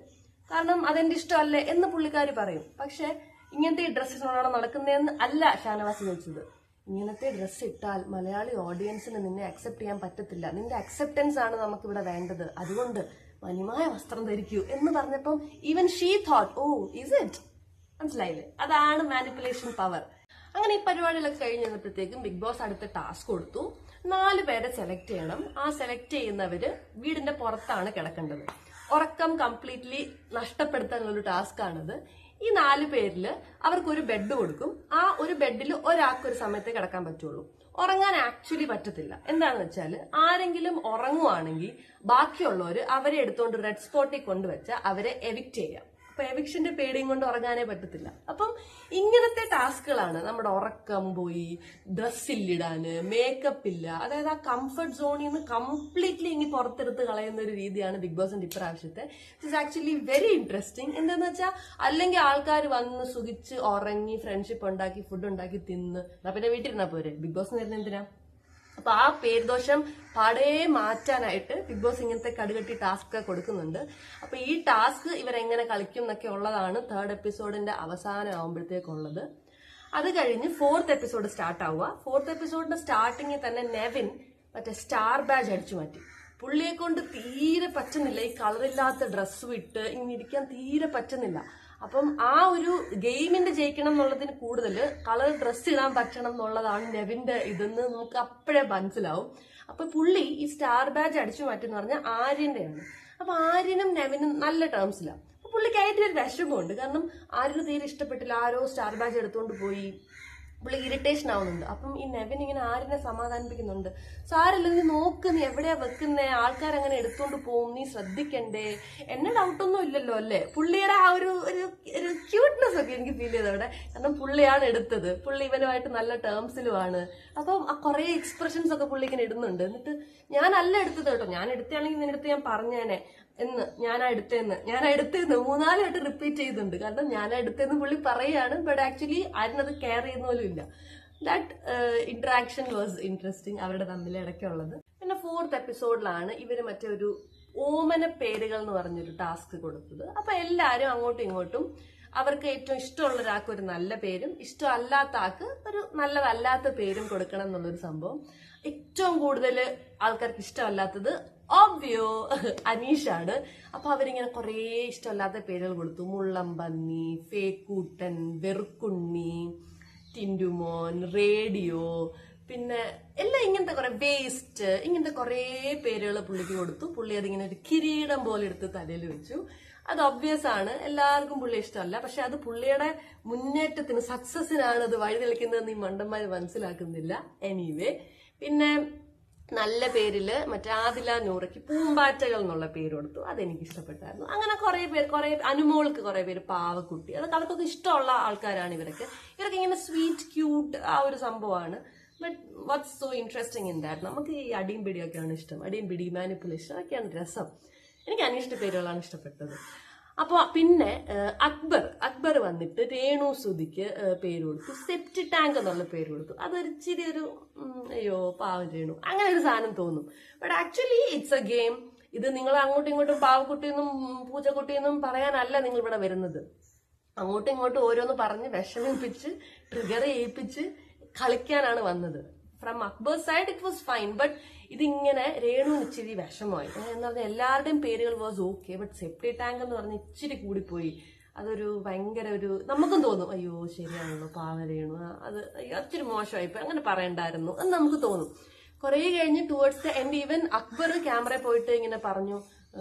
കാരണം അതെന്റെ ഇഷ്ടമല്ലേ എന്ന് പുള്ളിക്കാരി പറയും. പക്ഷെ ഇങ്ങനത്തെ ഈ ഡ്രസ്സിനോടാണ് നടക്കുന്നതെന്ന് അല്ല ഷാനവാസ് ചോദിച്ചത്. ഇങ്ങനത്തെ ഡ്രസ്സ് ഇട്ടാൽ മലയാളി ഓഡിയൻസിന് നിന്നെ അക്സെപ്റ്റ് ചെയ്യാൻ പറ്റത്തില്ല, നിന്റെ അക്സെപ്റ്റൻസ് ആണ് നമുക്കിവിടെ വേണ്ടത്, അതുകൊണ്ട് മാന്യമായ വസ്ത്രം ധരിക്കൂ എന്ന് പറഞ്ഞപ്പം even she thought, oh is it, മനസ്സിലായില്ലേ? അതാണ് മാനിപ്പുലേഷൻ പവർ. അങ്ങനെ ഈ പരിപാടികളൊക്കെ കഴിഞ്ഞപ്പോഴത്തേക്കും ബിഗ് ബോസ് അടുത്ത ടാസ്ക് കൊടുത്തു. 4 പേരെ സെലക്ട് ചെയ്യണം. ആ സെലക്ട് ചെയ്യുന്നവര് വീടിന്റെ പുറത്താണ് കിടക്കേണ്ടത്. ഉറക്കം കംപ്ലീറ്റ്ലി നഷ്ടപ്പെടുത്താനുള്ളൊരു ടാസ്ക് ആണിത്. ഈ 4 പേരില് അവർക്കൊരു ബെഡ് കൊടുക്കും. ആ ഒരു ബെഡിൽ ഒരാൾക്ക് ഒരു സമയത്തേ കിടക്കാൻ പറ്റുള്ളൂ. ഉറങ്ങാൻ ആക്ച്വലി പറ്റത്തില്ല. എന്താണെന്ന് വെച്ചാൽ ആരെങ്കിലും ഉറങ്ങുവാണെങ്കിൽ ബാക്കിയുള്ളവര് അവരെ എടുത്തുകൊണ്ട് റെഡ് സ്പോട്ടിൽ കൊണ്ടുവച്ചാൽ അവരെ എവിക്റ്റ് ചെയ്യാം. അപ്പൊ എവിക്ഷന്റെ പേടിയും കൊണ്ട് ഉറങ്ങാനേ പറ്റത്തില്ല. അപ്പം ഇങ്ങനത്തെ ടാസ്കുകളാണ്. നമ്മുടെ ഉറക്കം പോയി, ഡ്രസ്സില്ലിടാന്, മേക്കപ്പ് ഇല്ല, അതായത് ആ കംഫർട്ട് സോണിൽ നിന്ന് കംപ്ലീറ്റ്ലി ഇനി പുറത്തെടുത്ത് കളയുന്ന ഒരു രീതിയാണ് ബിഗ് ബോസിന്റെ ഇപ്രാവശ്യത്തെ. It's actually very interesting. എന്താന്ന് വെച്ചാൽ അല്ലെങ്കിൽ ആൾക്കാർ വന്ന് സുഖിച്ച് ഉറങ്ങി ഫ്രണ്ട്ഷിപ്പ് ഉണ്ടാക്കി ഫുഡ് ഉണ്ടാക്കി തിന്ന് പിന്നെ വീട്ടിലിരുന്നാ പോരെ, ബിഗ് ബോസ് വരുന്ന എന്തിനാ? അപ്പൊ ആ പേർദോഷം പാടേ മാറ്റാനായിട്ട് ബിഗ് ബോസ് ഇങ്ങനത്തെ കടുകട്ടി ടാസ്ക് കൊടുക്കുന്നുണ്ട്. അപ്പൊ ഈ ടാസ്ക് ഇവരെങ്ങനെ കളിക്കും എന്നൊക്കെ ഉള്ളതാണ് 3rd എപ്പിസോഡിന്റെ അവസാനം ആവുമ്പോഴത്തേക്കുള്ളത്. അത് കഴിഞ്ഞ് 4th എപ്പിസോഡ് സ്റ്റാർട്ട് ആവുക. 4th എപ്പിസോഡിന്റെ സ്റ്റാർട്ടിങ്ങിൽ തന്നെ നെവിൻ മറ്റേ സ്റ്റാർ ബാഡ്ജ് അടിച്ചു മാറ്റി. പുള്ളിയെ കൊണ്ട് തീരെ പറ്റുന്നില്ല. ഈ കളറില്ലാത്ത ഡ്രസ്സും ഇട്ട് ഇങ്ങനെ ഇരിക്കാൻ തീരെ പറ്റുന്നില്ല. അപ്പം ആ ഒരു ഗെയിമിന്റെ ജയിക്കണം എന്നുള്ളതിന് കൂടുതൽ കളർ ഡ്രസ്സ് ഇടാൻ പറ്റണം എന്നുള്ളതാണ് നെവിന്റെ ഇതെന്ന് നമുക്ക് അപ്പോഴേ മനസ്സിലാവും. അപ്പൊ പുള്ളി ഈ സ്റ്റാർ ബാഡ്ജ് അടിച്ചു മാറ്റെന്ന് പറഞ്ഞാൽ ആര്യന്റെയാണ്. അപ്പൊ ആര്യനും നെവിനും നല്ല ടേംസിലാണ്. അപ്പൊ പുള്ളിക്കായിട്ട് ഒരു വിഷമമുണ്ട്. കാരണം ആര്യന് തീരെ ഇഷ്ടപ്പെട്ടില്ല, ആരോ സ്റ്റാർ ബാഡ്ജ് എടുത്തുകൊണ്ട് പോയി, പുള്ളി ഇറിറ്റേഷൻ ആവുന്നുണ്ട്. അപ്പം ഈ നെവിൻ ഇങ്ങനെ ആര്യനെ സമാധാനിപ്പിക്കുന്നുണ്ട്. സാരല്ല, നീ നോക്ക്, നീ എവിടെയാ വെക്കുന്നേ, ആൾക്കാരങ്ങനെ എടുത്തോണ്ട് പോവും, നീ ശ്രദ്ധിക്കണ്ടേ, എന്നെ ഡൗട്ടൊന്നും ഇല്ലല്ലോ അല്ലേ. പുള്ളിയുടെ ആ ഒരു ക്യൂട്ട്നെസ് ഒക്കെ എനിക്ക് ഫീൽ ചെയ്ത് അവിടെ. കാരണം പുള്ളിയാണ് എടുത്തത്, പുള്ളി ഇവനുമായിട്ട് നല്ല ടേംസിലുമാണ്. അപ്പം ആ കുറെ എക്സ്പ്രഷൻസ് ഒക്കെ പുള്ളി ഇങ്ങനെ ഇടുന്നുണ്ട്. എന്നിട്ട് ഞാനല്ല എടുത്തത് കേട്ടോ, ഞാൻ എടുത്താണെങ്കിൽ നിന്റെ അടുത്ത് ഞാൻ പറഞ്ഞേനെ എന്ന്, ഞാനാ എടുത്തേന്ന് 3-4 വട്ടം റിപ്പീറ്റ് ചെയ്യുന്നുണ്ട്. കാരണം ഞാനാ എടുത്തേന്ന് പുള്ളി പറയാണ്. ബട്ട് ആക്ച്വലി ആരിനത് കെയർ ചെയ്യുന്ന പോലും ഇല്ല. ദാറ്റ് ഇന്ററാക്ഷൻ വാസ് ഇൻട്രസ്റ്റിംഗ് അവരുടെ തമ്മിൽ ഇടയ്ക്കുള്ളത്. പിന്നെ 4th എപ്പിസോഡിലാണ് ഇവര് മറ്റേ ഒരു ഓമന പേരുകൾ എന്ന് പറഞ്ഞൊരു ടാസ്ക് കൊടുത്തത്. അപ്പൊ എല്ലാരും അങ്ങോട്ടും ഇങ്ങോട്ടും അവർക്ക് ഏറ്റവും ഇഷ്ടമുള്ള ഒരാൾക്ക് ഒരു നല്ല പേരും ഇഷ്ടമല്ലാത്ത ആൾക്ക് ഒരു നല്ലതല്ലാത്ത പേരും കൊടുക്കണം എന്നുള്ളൊരു സംഭവം. ഏറ്റവും കൂടുതൽ ആൾക്കാർക്ക് ഇഷ്ടമല്ലാത്തത് ഓബ്വിയോ അനീഷാണ്. അപ്പൊ അവരിങ്ങനെ കുറെ ഇഷ്ടമല്ലാത്ത പേരുകൾ കൊടുത്തു. മുള്ളംപന്നി, ഫേക്കൂട്ടൻ, വെറുക്കുണ്ണി, ടിൻഡുമോൻ, റേഡിയോ, പിന്നെ എല്ലാം ഇങ്ങനത്തെ കുറെ വേസ്റ്റ്, ഇങ്ങനത്തെ കുറെ പേരുകൾ പുള്ളിക്ക് കൊടുത്തു. പുള്ളി അതിങ്ങനെ ഒരു കിരീടം പോലെ എടുത്ത് തലയിൽ വെച്ചു. അത് ഒബ്വിയസ് ആണ്, എല്ലാവർക്കും പുള്ളി ഇഷ്ടമല്ല. പക്ഷെ അത് പുള്ളിയുടെ മുന്നേറ്റത്തിന്, സക്സസിനാണ് അത് വഴി തെളിക്കുന്നതെന്ന് ഈ മണ്ടന്മാര് മനസ്സിലാക്കുന്നില്ല. എനിവേ, പിന്നെ നല്ല പേരില് മറ്റേ ആദില നൂറയ്ക്ക് പൂമ്പാറ്റകൾ എന്നുള്ള പേര് കൊടുത്തു. അതെനിക്ക് ഇഷ്ടപ്പെട്ടായിരുന്നു. അങ്ങനെ കുറെ അനുമോൾക്ക് കുറെ പേര് പാവക്കുട്ടി, അതൊക്കെ അവർക്കൊക്കെ ഇഷ്ടമുള്ള ആൾക്കാരാണ് ഇവരൊക്കെ ഇങ്ങനെ സ്വീറ്റ് ക്യൂട്ട് ആ ഒരു സംഭവമാണ്. But what's so interesting in that, നമുക്ക് ഈ അടിയും പിടിയൊക്കെയാണ് ഇഷ്ടം. അടിയും പിടി, മാനിപ്പുലേഷൻ ഒക്കെയാണ് രസം. എനിക്ക് അനിഷ്ട പേരുകളാണ് ഇഷ്ടപ്പെട്ടത്. അപ്പൊ പിന്നെ അക്ബർ വന്നിട്ട് രേണു സുധിക്ക് പേര് കൊടുത്തു. സെപ്റ്റി ടാങ്ക് എന്നുള്ള പേര് കൊടുത്തു. അതൊരു ഇച്ചിരി ഒരു അയ്യോ പാവം രേണു അങ്ങനെ ഒരു സാധനം തോന്നും. But actually it's A game. ഇത് നിങ്ങൾ അങ്ങോട്ടും ഇങ്ങോട്ടും പാവക്കുട്ടിയെന്നും പൂച്ചക്കുട്ടിയെന്നും പറയാനല്ല നിങ്ങൾ ഇവിടെ വരുന്നത്. അങ്ങോട്ടും ഇങ്ങോട്ടും ഓരോന്ന് പറഞ്ഞ് വിഷമിപ്പിച്ച് ട്രിഗർ ചെയ്യിപ്പിച്ച് കളിക്കാനാണ് വന്നത്. From Akbar side it was fine. But ഇതിങ്ങനെ രേണുവിന് ഇച്ചിരി വിഷമമായി. എന്ന് പറഞ്ഞാൽ എല്ലാവരുടെയും പേരുകൾ വാസ് ഓക്കെ, ബട്ട് സെപ്റ്റി ടാങ്ക് എന്ന് പറഞ്ഞ് ഇച്ചിരി കൂടിപ്പോയി. അതൊരു ഭയങ്കര ഒരു നമുക്കും തോന്നും, അയ്യോ ശരിയാണല്ലോ പാവ രേണു, അത് ഇച്ചിരി മോശമായിപ്പോ, അങ്ങനെ പറയണ്ടായിരുന്നു എന്ന് നമുക്ക് തോന്നും. കുറെ കഴിഞ്ഞ് towards the end even Akbar camera പോയിട്ട് ഇങ്ങനെ പറഞ്ഞു,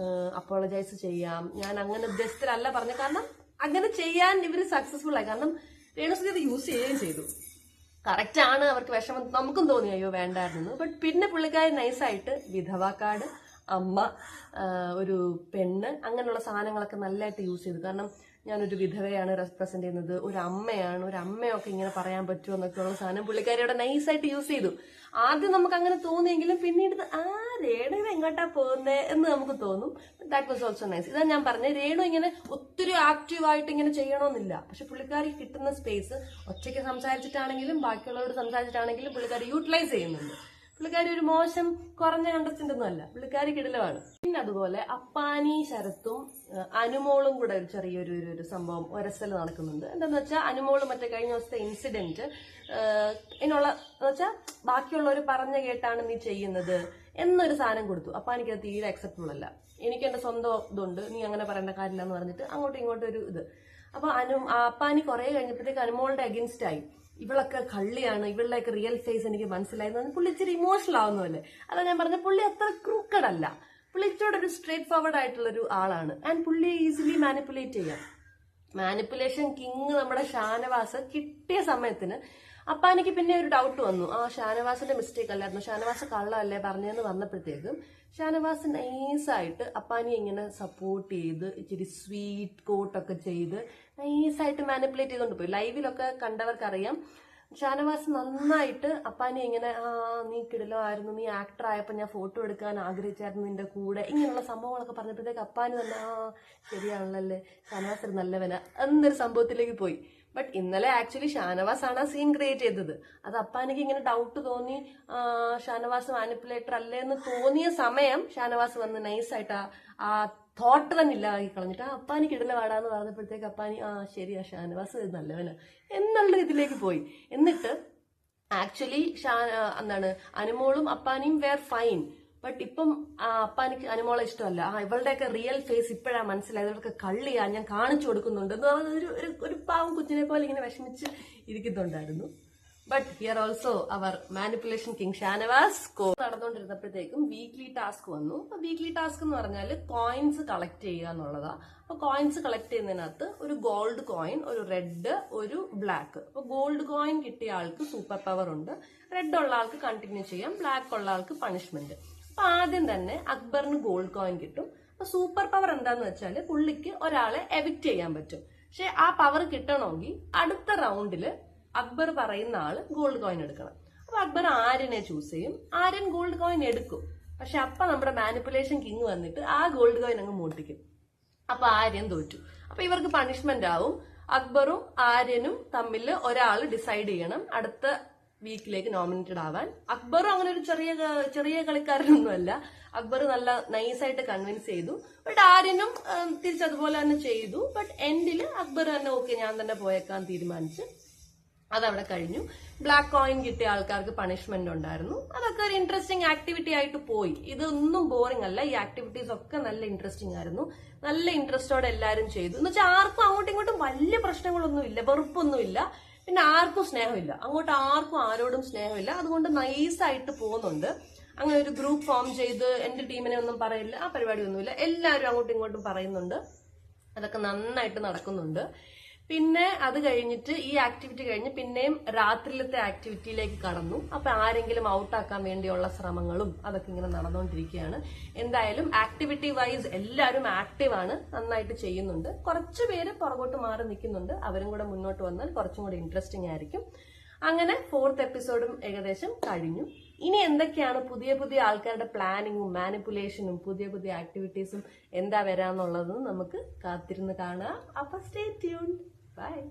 അപ്പോളജൈസ് ചെയ്യാം, ഞാൻ അങ്ങനെ ഉദ്ദേശത്തിലല്ല പറഞ്ഞു. കാരണം അങ്ങനെ ചെയ്യാൻ ഇവര് സക്സസ്ഫുൾ ആയി. കാരണം രേണുസുതി അത് യൂസ് ചെയ്യുകയും ചെയ്തു. കറക്റ്റ് ആണ്, അവർക്ക് വിഷമം നമുക്കും തോന്നി അയ്യോ വേണ്ടായിരുന്നു. ബട്ട് പിന്നെ പുള്ളിക്കാരി നൈസായിട്ട് വിധവാ കാർഡ്, അമ്മ, ഒരു പെണ്ണ്, അങ്ങനെയുള്ള സാധനങ്ങളൊക്കെ നല്ലതായിട്ട് യൂസ് ചെയ്തു. കാരണം ഞാനൊരു വിധവയാണ് റെപ്രസെന്റ് ചെയ്യുന്നത്, ഒരു അമ്മയാണ്, ഒരു അമ്മയൊക്കെ ഇങ്ങനെ പറയാൻ പറ്റുമോ എന്നൊക്കെയുള്ള സാധനം പുള്ളിക്കാരി അവിടെ നൈസായിട്ട് യൂസ് ചെയ്തു. ആദ്യം നമുക്ക് അങ്ങനെ തോന്നിയെങ്കിലും പിന്നീട് രേണു എങ്ങോട്ടാ പോകുന്നേ എന്ന് നമുക്ക് തോന്നും. That was also nice. ഇതാ ഞാൻ പറഞ്ഞത്, രേണു ഇങ്ങനെ ഒത്തിരി ആക്റ്റീവായിട്ട് ഇങ്ങനെ ചെയ്യണമെന്നില്ല. പക്ഷെ പുള്ളിക്കാരി കിട്ടുന്ന സ്പേസ് ഒറ്റയ്ക്ക് സംസാരിച്ചിട്ടാണെങ്കിലും ബാക്കിയുള്ളവരോട് സംസാരിച്ചിട്ടാണെങ്കിലും പുള്ളിക്കാരി യൂട്ടിലൈസ് ചെയ്യുന്നുണ്ട്. പുള്ളിക്കാരി ഒരു മോശം കുറഞ്ഞ കണ്ടസ്റ്റന്റ് ഒന്നും അല്ല, പുള്ളിക്കാരി കിടിലമാണ്. പിന്നെ അതുപോലെ അപ്പാനി ശരത്തും അനുമോളും കൂടെ ഒരു ചെറിയൊരു സംഭവം ഒരസൽ നടക്കുന്നുണ്ട്. എന്താന്ന് വെച്ചാൽ അനുമോള് മറ്റേ കഴിഞ്ഞ ദിവസത്തെ ഇൻസിഡന്റ് ഇതിനുള്ള വെച്ചാൽ ബാക്കിയുള്ളവർ പറഞ്ഞു കേട്ടാണ് നീ ചെയ്യുന്നത് എന്നൊരു സാധനം കൊടുത്തു. അപ്പാനിക്കത് തീരെ അക്സെപ്റ്റബിൾ അല്ല. എനിക്ക് എന്റെ സ്വന്തം ഇതുണ്ട്, നീ അങ്ങനെ പറയേണ്ട കാര്യമില്ല എന്ന് പറഞ്ഞിട്ട് അങ്ങോട്ടും ഇങ്ങോട്ടും ഒരു ഇത്. അപ്പൊ അപ്പാനി കുറെ കഴിഞ്ഞപ്പോഴത്തേക്ക് അനുമോളുടെ അഗൻസ്റ്റ് ആയി. ഇവളൊക്കെ കള്ളിയാണ്, ഇവളുടെയൊക്കെ റിയൽ ഫേസ് എനിക്ക് മനസ്സിലായിരുന്നു. പുള്ളി ഇച്ചിരി ഇമോഷണൽ ആവുന്നല്ലേ. അതാ ഞാൻ പറഞ്ഞ പുള്ളി അത്ര ക്രൂക്കഡ് അല്ല, പുള്ളി ഇച്ചിരി ഒരു സ്ട്രേറ്റ് ഫോർവേഡ് ആയിട്ടുള്ള ഒരു ആളാണ്. ആൻഡ് പുള്ളി ഈസിലി മാനിപ്പുലേറ്റ് ചെയ്യാം. മാനിപ്പുലേഷൻ കിങ് നമ്മുടെ ഷാനവാസ് കിട്ടിയ സമയത്തിന് അപ്പാനിക്ക് പിന്നെ ഒരു ഡൗട്ട് വന്നു. ഷാനവാസിന്റെ മിസ്റ്റേക്ക് അല്ലായിരുന്നു, ഷാനവാസ് കള്ളല്ലേ പറഞ്ഞതെന്ന് വന്നപ്പോഴത്തേക്കും ഷാനവാസ് നൈസായിട്ട് അപ്പാനി ഇങ്ങനെ സപ്പോർട്ട് ചെയ്ത് ഇച്ചിരി സ്വീറ്റ് കോട്ടൊക്കെ ചെയ്ത് നൈസായിട്ട് മാനിപ്പുലേറ്റ് ചെയ്തുകൊണ്ട് പോയി. ലൈവിലൊക്കെ കണ്ടവർക്കറിയാം ഷാനവാസ് നന്നായിട്ട് അപ്പാനി ഇങ്ങനെ നീ കിടിലോ ആയിരുന്നു, നീ ആക്ടർ ആയപ്പോ ഞാൻ ഫോട്ടോ എടുക്കാൻ ആഗ്രഹിച്ചായിരുന്നു നിന്റെ കൂടെ, ഇങ്ങനെയുള്ള സംഭവങ്ങളൊക്കെ പറഞ്ഞപ്പോഴത്തേക്ക് അപ്പാനി തന്നെ ശരിയാണല്ലേ ഷാനവാസ് ഒരു നല്ലവനാ എന്നൊരു സംഭവത്തിലേക്ക് പോയി. ബട്ട് ഇന്നലെ ആക്ച്വലി ഷാനവാസ് ആണ് ആ സീൻ ക്രിയേറ്റ് ചെയ്തത്. അത് അപ്പാനിക്ക് ഇങ്ങനെ ഡൗട്ട് തോന്നി, ഷാനവാസ് മാനിപ്പുലേറ്റർ അല്ലേ എന്ന് തോന്നിയ സമയം ഷാനവാസ് വന്ന് നൈസായിട്ട് ആ തോട്ട് തന്നെ ഇല്ലാതാക്കി കളഞ്ഞിട്ട് അപ്പാനിക്ക് ഇടല വാടാന്ന് പറഞ്ഞപ്പോഴത്തേക്ക് അപ്പാനി ശരിയാ ഷാനവാസ് നല്ലവനാ എന്നുള്ള ഇതിലേക്ക് പോയി. എന്നിട്ട് ആക്ച്വലി എന്താണ് അനുമോളും അപ്പാനിയും വേർ ഫൈൻ. ബട്ട് ഇപ്പം അപ്പാനിക്ക് അനുമോളെ ഇഷ്ടമല്ല. ഇവളുടെയൊക്കെ റിയൽ ഫേസ് ഇപ്പോഴാ മനസ്സിലായത്, ഇവർക്ക് കള്ളിയാ ഞാൻ കാണിച്ചു കൊടുക്കുന്നുണ്ട് എന്ന് പറഞ്ഞ ഒരു പാവം കുഞ്ഞിനെ പോലെ ഇങ്ങനെ വിഷമിച്ച് ഇരിക്കുന്നുണ്ടായിരുന്നു. ബട്ട് ഹിയർ ഓൾസോ അവർ മാനിപ്പുലേഷൻ കിങ് ഷാനവാസ് നടന്നുകൊണ്ടിരുന്നപ്പോഴത്തേക്കും വീക്ക്ലി ടാസ്ക് വന്നു. അപ്പൊ വീക്ക്ലി ടാസ്ക് എന്ന് പറഞ്ഞാൽ കോയിൻസ് കളക്ട് ചെയ്യുക എന്നുള്ളതാ. അപ്പൊ കോയിൻസ് കളക്ട് ചെയ്യുന്നതിനകത്ത് ഒരു ഗോൾഡ് കോയിൻ, ഒരു റെഡ്, ഒരു ബ്ലാക്ക്. അപ്പൊ ഗോൾഡ് കോയിൻ കിട്ടിയ ആൾക്ക് സൂപ്പർ പവർ ഉണ്ട്, റെഡ് ഉള്ള ആൾക്ക് കണ്ടിന്യൂ ചെയ്യാം, ബ്ലാക്ക് ഉള്ള ആൾക്ക് പണിഷ്മെന്റ്. അപ്പൊ ആദ്യം തന്നെ അക്ബറിന് ഗോൾഡ് കോയിൻ കിട്ടും. അപ്പൊ സൂപ്പർ പവർ എന്താന്ന് വെച്ചാല് പുള്ളിക്ക് ഒരാളെ എവിക്റ്റ് ചെയ്യാൻ പറ്റും. പക്ഷെ ആ പവർ കിട്ടണമെങ്കിൽ അടുത്ത റൗണ്ടില് അക്ബർ പറയുന്ന ആള് ഗോൾഡ് കോയിൻ എടുക്കണം. അപ്പൊ അക്ബർ ആര്യനെ ചൂസ് ചെയ്യും, ആര്യൻ ഗോൾഡ് കോയിൻ എടുക്കും. പക്ഷെ അപ്പൊ നമ്മുടെ മാനിപ്പുലേഷൻ കിങ് വന്നിട്ട് ആ ഗോൾഡ് കോയിൻ അങ്ങ് മോട്ടിക്കും. അപ്പൊ ആര്യൻ തോറ്റു. അപ്പൊ ഇവർക്ക് പണിഷ്മെന്റ് ആവും. അക്ബറും ആര്യനും തമ്മിൽ ഒരാൾ ഡിസൈഡ് ചെയ്യണം അടുത്ത വീക്കിലേക്ക് നോമിനേറ്റഡ് ആവാൻ. അക്ബറും അങ്ങനെ ഒരു ചെറിയ കളിക്കാരനൊന്നുമല്ല. അക്ബർ നല്ല നൈസായിട്ട് കൺവിൻസ് ചെയ്തു. ബട്ട് ആര്യനും തിരിച്ചതുപോലെ തന്നെ ചെയ്തു. ബട്ട് എൻഡില് അക്ബർ തന്നെ ഓക്കെ ഞാൻ തന്നെ പോയേക്കാൻ തീരുമാനിച്ച് അതവിടെ കഴിഞ്ഞു. ബ്ലാക്ക് കോയിൻ കിട്ടിയ ആൾക്കാർക്ക് പണിഷ്മെന്റ് ഉണ്ടായിരുന്നു. അതൊക്കെ ഒരു ഇൻട്രസ്റ്റിംഗ് ആക്ടിവിറ്റി ആയിട്ട് പോയി. ഇതൊന്നും ബോറിംഗ് അല്ല, ഈ ആക്ടിവിറ്റീസ് ഒക്കെ നല്ല ഇൻട്രസ്റ്റിംഗ് ആയിരുന്നു. നല്ല ഇൻട്രസ്റ്റോടെ എല്ലാവരും ചെയ്തു. എന്ന് വെച്ചാൽ ആർക്കും അങ്ങോട്ടും ഇങ്ങോട്ടും വലിയ പ്രശ്നങ്ങളൊന്നുമില്ല, വെറുപ്പൊന്നുമില്ല, പിന്നെ ആർക്കും സ്നേഹമില്ല, അങ്ങോട്ട് ആർക്കും ആരോടും സ്നേഹമില്ല. അതുകൊണ്ട് നൈസായിട്ട് പോകുന്നുണ്ട്. അങ്ങനെ ഒരു ഗ്രൂപ്പ് ഫോം ചെയ്ത് എന്റെ ടീമിനെ ഒന്നും പറയില്ല, ആ പരിപാടിയൊന്നുമില്ല. എല്ലാവരും അങ്ങോട്ടും ഇങ്ങോട്ടും പറയുന്നുണ്ട്. അതൊക്കെ നന്നായിട്ട് നടക്കുന്നുണ്ട്. പിന്നെ അത് കഴിഞ്ഞിട്ട് ഈ ആക്ടിവിറ്റി കഴിഞ്ഞ് പിന്നെയും രാത്രിയിലത്തെ ആക്ടിവിറ്റിയിലേക്ക് കടന്നു. അപ്പൊ ആരെങ്കിലും ഔട്ടാക്കാൻ വേണ്ടിയുള്ള ശ്രമങ്ങളും അതൊക്കെ ഇങ്ങനെ നടന്നുകൊണ്ടിരിക്കുകയാണ്. എന്തായാലും ആക്ടിവിറ്റി വൈസ് എല്ലാവരും ആക്റ്റീവാണ്, നന്നായിട്ട് ചെയ്യുന്നുണ്ട്. കുറച്ചു പേര് പുറകോട്ട് മാറി നിൽക്കുന്നുണ്ട്. അവരും കൂടെ മുന്നോട്ട് വന്നാൽ കുറച്ചും കൂടി ഇൻട്രസ്റ്റിംഗ് ആയിരിക്കും. അങ്ങനെ 4th എപ്പിസോഡും ഏകദേശം കഴിഞ്ഞു. ഇനി എന്തൊക്കെയാണ് പുതിയ ആൾക്കാരുടെ പ്ലാനിങ്ങും മാനിപ്പുലേഷനും പുതിയ ആക്ടിവിറ്റീസും എന്താ വരാന്നുള്ളത് നമുക്ക് കാത്തിരുന്ന് കാണുക. അപ്പൊ സ്റ്റേ ട്യൂൺഡ്. Bye.